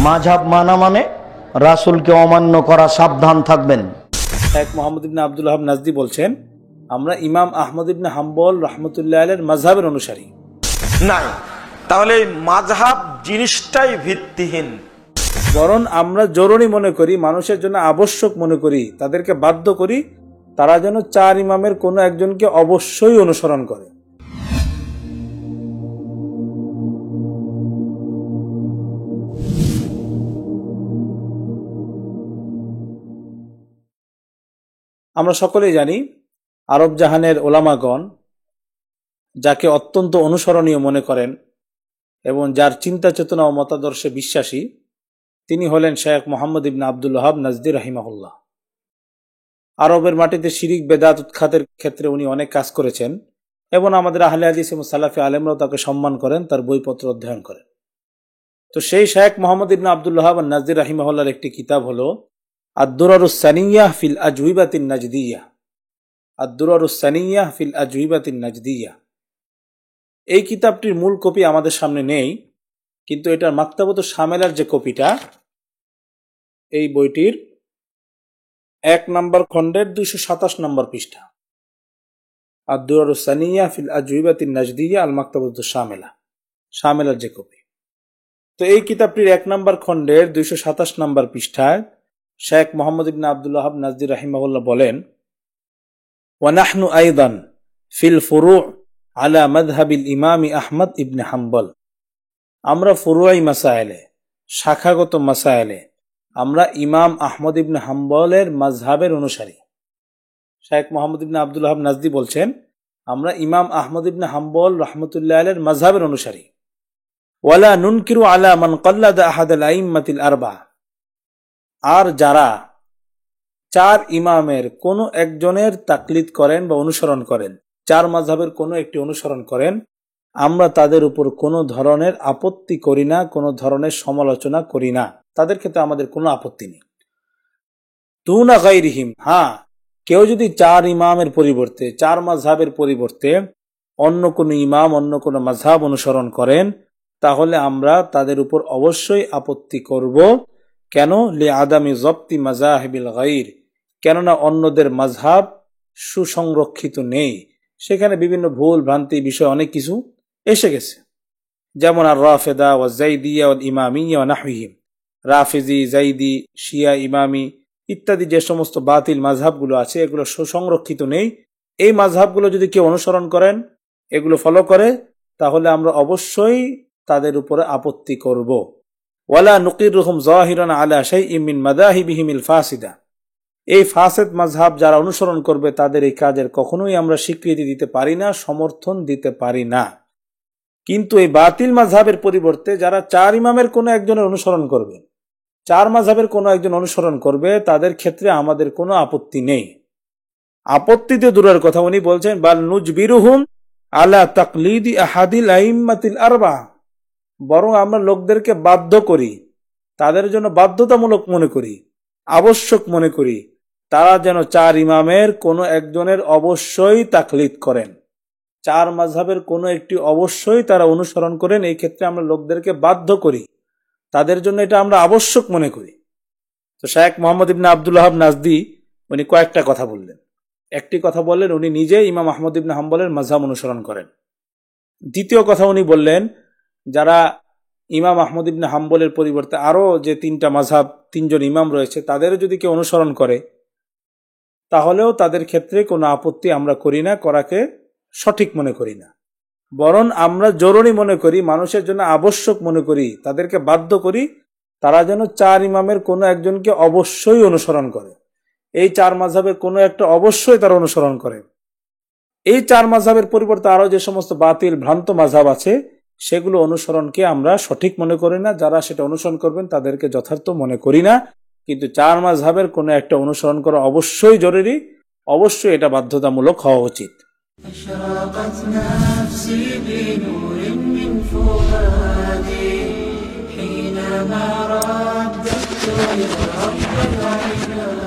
মাযহাব মানা মানে রাসূলকে অমান্য করা, সাবধান থাকবেন। শেখ মোহাম্মদ ইবনে আব্দুল ওয়াহাব নাজদি বলছেন, আমরা ইমাম আহমদ ইবনে হাম্বল রাহমাতুল্লাহ আলাইহির মাযহাবের অনুসারী। নাই, তাহলে মাযহাব জিনিসটাই ভিত্তিহীন। বরং আমরা জরুরি মনে করি, মানুষের জন্য আবশ্যক মনে করি, তাদেরকে বাধ্য করি তারা যেন চার ইমামের কোনো একজনকে অবশ্যই অনুসরণ করে। আমরা সকলেই জানি আরব জাহানের ওলামাগণ যাকে অত্যন্ত অনুসরণীয় মনে করেন এবং যার চিন্তা চেতনা ও মতাদর্শে বিশ্বাসী, তিনি হলেন শেখ মোহাম্মদ ইবনে আব্দুল ওয়াহাব নাজদি রাহিমাহুল্লাহ। আরবের মাটিতে শিরিক বেদাত উৎখাতের ক্ষেত্রে উনি অনেক কাজ করেছেন এবং আমাদের আহলে হাদিস এবং সালাফি আলেমরাও তাকে সম্মান করেন, তার বইপত্র অধ্যয়ন করেন। তো সেই শেখ মোহাম্মদ ইবনে আব্দুল ওয়াহাব নাজদি রাহিমাহুল্লাহর একটি কিতাব হলো আদ-দুরারুস সানিয়াহ ফিল আজউবাতিন নাজদিয়াহ। আদ-দুরারুস সানিয়াহ ফিল আজউবাতিন নাজদিয়াহ। এই কিতাবটির মূল কপি আমাদের সামনে নেই, কিন্তু এটার মাকতাবতুশ শামেলার যে কপিটা, এই বইটির 1 নম্বর খণ্ডের 227 নম্বর পৃষ্ঠা। আদ-দুরারুস সানিয়াহ ফিল আজউবাতিন নাজদিয়াহ আল মাকতাবতুশ শামেলা, শামেলার যে কপি। তো এই কিতাবটির 1 নম্বর খণ্ডের 227 নম্বর পৃষ্ঠায় শেখ মোহাম্মদ ইবনে আব্দুল ওয়াহাব নাজদি রাহিমাহুল্লাহ বলেন, ওয়া নাহনু আইদান ফিল ফুরু' আলা মাযহাবিল ইমাম আহমদ ইবনে হাম্বল। আমরা ফুরুই মাসায়েলে, শাখাগত মাসায়েলে আমরা ইমাম আহমদ ইবনে হাম্বলের মাযহাবের অনুসারী। শেখ মোহাম্মদ ইবনে আব্দুল ওয়াহাব নাজদি বলছেন, আমরা ইমাম আহমদ ইবনে হাম্বল রাহমাতুল্লাহ আলাইহির মাযহাবের অনুসারী। ওয়ালা নুনকিরু আলা মান ক্বাল্লাদা আহাদাল আইম্মাতিল আরবা। আর যারা চার ইমামের কোনো একজনের তাকলিদ করেন বা অনুসরণ করেন, চার মাযহাবের কোনো একটি অনুসরণ করেন, আমরা তাদের উপর কোনো ধরনের আপত্তি করি না, কোনো ধরনের সমালোচনা করি না, তাদের ক্ষেত্রে আমাদের কোনো আপত্তি নেই। দুনা গায়রিহিম, হ্যাঁ, কেউ যদি চার ইমামের পরিবর্তে, চার মাযহাবের পরিবর্তে অন্য কোনো ইমাম, অন্য কোনো মাযহাব অনুসরণ করেন, তাহলে আমরা তাদের উপর অবশ্যই আপত্তি করব। কেন? লি আদামি জব্তি মাযাহিবিল গায়র, কেননা অন্যদের মাযহাব সুসংরক্ষিত নেই, সেখানে বিভিন্ন ভুল ভ্রান্তি বিষয় অনেক কিছু এসে গেছে। যেমন আর রাফেদা ওয়া যাইদিয়া ওয়াল ইমামিয়া ওয়া নাহউহিম, রাফিজি, যাইদি, শিয়া, ইমামি ইত্যাদি যে সমস্ত বাতিল মাযহাবগুলো আছে, এগুলো সুসংরক্ষিত নেই। এই মাযহাবগুলো যদি কেউ অনুসরণ করেন, এগুলো ফলো করে, তাহলে আমরা অবশ্যই তাদের উপরে আপত্তি করব। ওয়ালা নুকিরুহুম যাহিরান আলা শাইইন মিন মাযাহিবিহিমিল ফাসিদা। এই ফাসেদ মাযহাব যারা অনুসরণ করবে, তাদের এই কাজের কখনোই আমরা স্বীকৃতি দিতে পারি না, সমর্থন দিতে পারি না। কিন্তু এই বাতিল মাযহাবের পরিবর্তে যারা চার ইমামের কোনো একজনের অনুসরণ করবে, চার মাযহাবের কোনো একজন অনুসরণ করবে, তাদের ক্ষেত্রে আমাদের কোনো আপত্তি নেই। আপত্তিতে দূরের কথা, উনি বলছেন বাল নুজবিরুহুম আলা তাকলিদি আহাদিল আইম্মাতিল আরবা, বরং আমরা লোকদেরকে বাধ্য করি, তাদের জন্য বাধ্যতামূলক মনে করি, আবশ্যক মনে করি, তারা যেন চার ইমামের কোনো একজনের অবশ্যই তাকলিদ করেন, চার মাযহাবের কোনো একটি অবশ্যই তারা অনুসরণ করেন। এই ক্ষেত্রে আমরা লোকদেরকে বাধ্য করি, তাদের জন্য এটা আমরা আবশ্যক মনে করি। তো শেখ মোহাম্মদ ইবনে আব্দুল ওয়াহাব নাজদি উনি কয়েকটা কথা বললেন। একটি কথা বললেন, উনি নিজে ইমাম আহমদ ইবনে হাম্বলের মাযহাব অনুসরণ করেন। দ্বিতীয় কথা উনি বললেন, যারা ইমাম আহমদ ইবনে হাম্বলের পরিবর্তে আরো যে তিনটা মাযহাব, তিনজন ইমাম রয়েছে, তাদেরও যদি কেউ অনুসরণ করে, তাহলেও তাদের ক্ষেত্রে কোনো আপত্তি আমরা করি না, করাকে সঠিক মনে করি না। বরং আমরা জরুরি মনে করি, মানুষের জন্য আবশ্যক মনে করি, তাদেরকে বাধ্য করি, তারা যেন চার ইমামের কোনো একজনকে অবশ্যই অনুসরণ করে, এই চার মাযহাবের কোনো একটা অবশ্যই তারা অনুসরণ করে। এই চার মাযহাবের পরিবর্তে আরো যে সমস্ত বাতিল ভ্রান্ত মাযহাব আছে, সেগুলো অনুসরণকে আমরা সঠিক মনে করি না, যারা সেটা অনুসরণ করবেন তাদেরকে যথার্থ মনে করি না। কিন্তু চার মাযহাবের কোনো একটা অনুসরণ করা অবশ্যই জরুরি, অবশ্যই এটা বাধ্যতামূলক হওয়া ucit। أشرقت نفسي بنور من فؤادي حينما رددت يا رب العباد